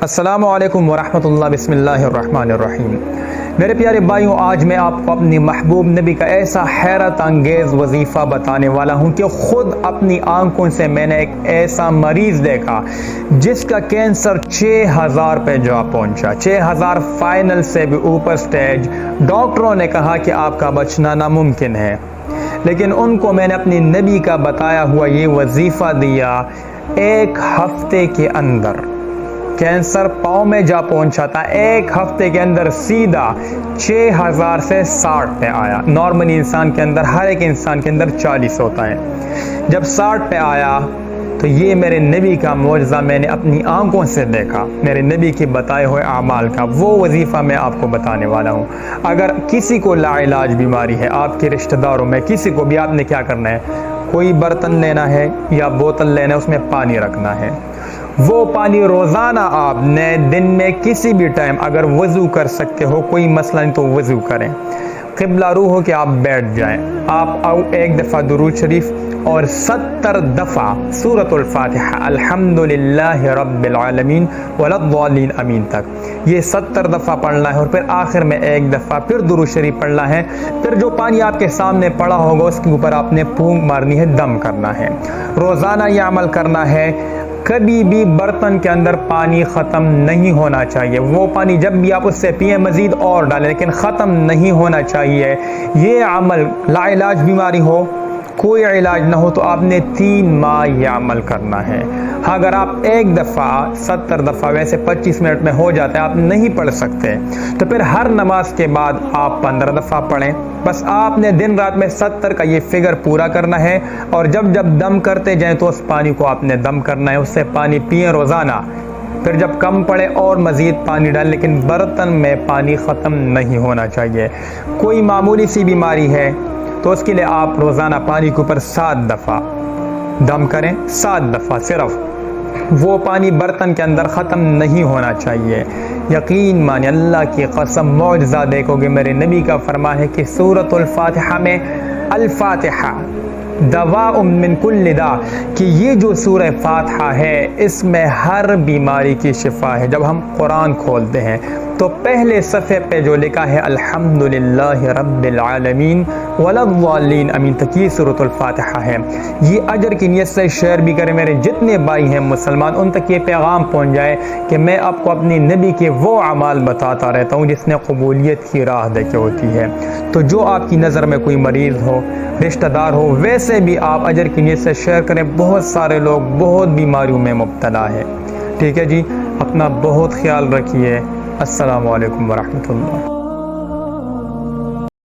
السلام علیکم ورحمۃ اللہ، بسم اللہ الرحمن الرحیم۔ میرے پیارے بھائیوں، آج میں آپ کو اپنی محبوب نبی کا ایسا حیرت انگیز وظیفہ بتانے والا ہوں کہ خود اپنی آنکھوں سے میں نے ایک ایسا مریض دیکھا جس کا کینسر 6000 پہ جا پہنچا، 6000 فائنل سے بھی اوپر سٹیج۔ ڈاکٹروں نے کہا کہ آپ کا بچنا ناممکن ہے، لیکن ان کو میں نے اپنی نبی کا بتایا ہوا یہ وظیفہ دیا۔ ایک ہفتے کے اندر کینسر پاؤں میں جا پہنچا تھا، ایک ہفتے کے اندر سیدھا 6000 سے 60 پہ آیا۔ نارملی انسان کے اندر، ہر ایک انسان کے اندر 40 ہوتا ہے، جب 60 پہ آیا تو یہ میرے نبی کا معجزہ میں نے اپنی آنکھوں سے دیکھا، میرے نبی کے بتائے ہوئے اعمال کا وہ وظیفہ میں آپ کو بتانے والا ہوں۔ اگر کسی کو لا علاج بیماری ہے، آپ کے رشتہ داروں میں کسی کو بھی، آپ نے کیا کرنا ہے، کوئی برتن لینا ہے یا بوتل لینا ہے، اس میں پانی رکھنا ہے۔ وہ پانی روزانہ آپ نے دن میں کسی بھی ٹائم اگر وضو کر سکتے ہو، کوئی مسئلہ نہیں تو وضو کریں، قبلہ روح ہو کہ آپ بیٹھ جائیں، آپ ایک دفعہ درود شریف اور 70 دفعہ سورۃ الفاتحہ الحمدللہ رب العالمین ولا الضالین آمین تک، یہ 70 دفعہ پڑھنا ہے، اور پھر آخر میں ایک دفعہ پھر درود شریف پڑھنا ہے۔ پھر جو پانی آپ کے سامنے پڑا ہوگا اس کے اوپر آپ نے پھونک مارنی ہے، دم کرنا ہے، روزانہ یہ عمل کرنا ہے۔ کبھی بھی برتن کے اندر پانی ختم نہیں ہونا چاہیے، وہ پانی جب بھی آپ اس سے پئیں مزید اور ڈالیں، لیکن ختم نہیں ہونا چاہیے۔ یہ عمل لا علاج بیماری ہو، کوئی علاج نہ ہو، تو آپ نے 3 ماہ یہ عمل کرنا ہے۔ اگر آپ ایک دفعہ 70 دفعہ، ویسے 25 منٹ میں ہو جاتا ہے، آپ نہیں پڑھ سکتے تو پھر ہر نماز کے بعد آپ 15 دفعہ پڑھیں۔ بس آپ نے دن رات میں 70 کا یہ فگر پورا کرنا ہے، اور جب جب دم کرتے جائیں تو اس پانی کو آپ نے دم کرنا ہے، اس سے پانی پئیں روزانہ۔ پھر جب کم پڑے اور مزید پانی ڈالیں، لیکن برتن میں پانی ختم نہیں ہونا چاہیے۔ کوئی معمولی سی بیماری ہے تو اس کے لیے آپ روزانہ پانی کے اوپر 7 دفعہ دم کریں، 7 دفعہ صرف، وہ پانی برتن کے اندر ختم نہیں ہونا چاہیے۔ یقین مانیں، اللہ کی قسم معجزہ دیکھو گے۔ میرے نبی کا فرمان ہے کہ سورۃ الفاتحہ میں الفاتحہ دواء من کل داء، کہ یہ جو سورہ فاتحہ ہے اس میں ہر بیماری کی شفا ہے۔ جب ہم قرآن کھولتے ہیں تو پہلے صفحے پہ جو لکھا ہے الحمدللہ رب العالمین ولا الضالین آمین تک، یہ سورۃ الفاتحہ ہے۔ یہ اجر کی نیت سے شیئر بھی کریں، میرے جتنے بھائی ہیں مسلمان، ان تک یہ پیغام پہنچ جائے کہ میں آپ کو اپنی نبی کے وہ اعمال بتاتا رہتا ہوں جس نے قبولیت کی راہ دیکھی ہوتی ہے۔ تو جو آپ کی نظر میں کوئی مریض ہو، رشتہ دار ہو، ویسے بھی آپ اجر کی نیت سے شیئر کریں۔ بہت سارے لوگ بہت بیماریوں میں مبتلا ہے۔ ٹھیک ہے جی، اپنا بہت خیال رکھیے۔ السلام علیکم ورحمۃ اللہ۔